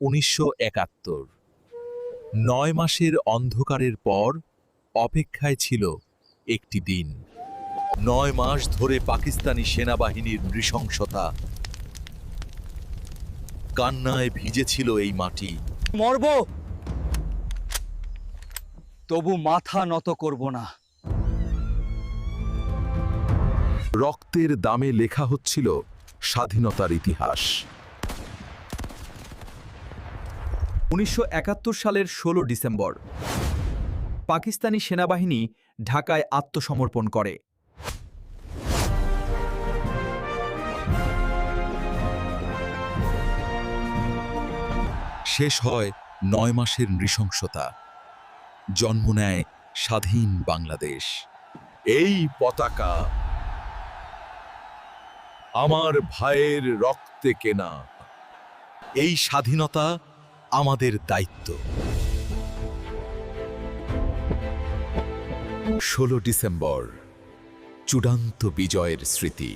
1971। ৯ মাসের অন্ধকারের পর অপেক্ষায় ছিল একটি দিন। ৯ মাস ধরে পাকিস্তানি সেনাবাহিনীর নৃশংসতা, কান্নায় ভিজেছিল এই মাটি। মরব, তবু মাথা নত করব না। রক্তের দামে লেখা হচ্ছিল স্বাধীনতার ইতিহাস। 1971 সালের 16 ডিসেম্বর পাকিস্তানি সেনাবাহিনী ঢাকায় আত্মসমর্পণ করে। শেষ হয় ৯ মাসের নৃশংসতা, জন্ম নেয় স্বাধীন বাংলাদেশ। এই পতাকা আমার ভাইয়ের রক্তে কেনা। এই স্বাধীনতা আমাদের দায়িত্ব। 16 ডিসেম্বর, চূড়ান্ত বিজয়ের স্মৃতি।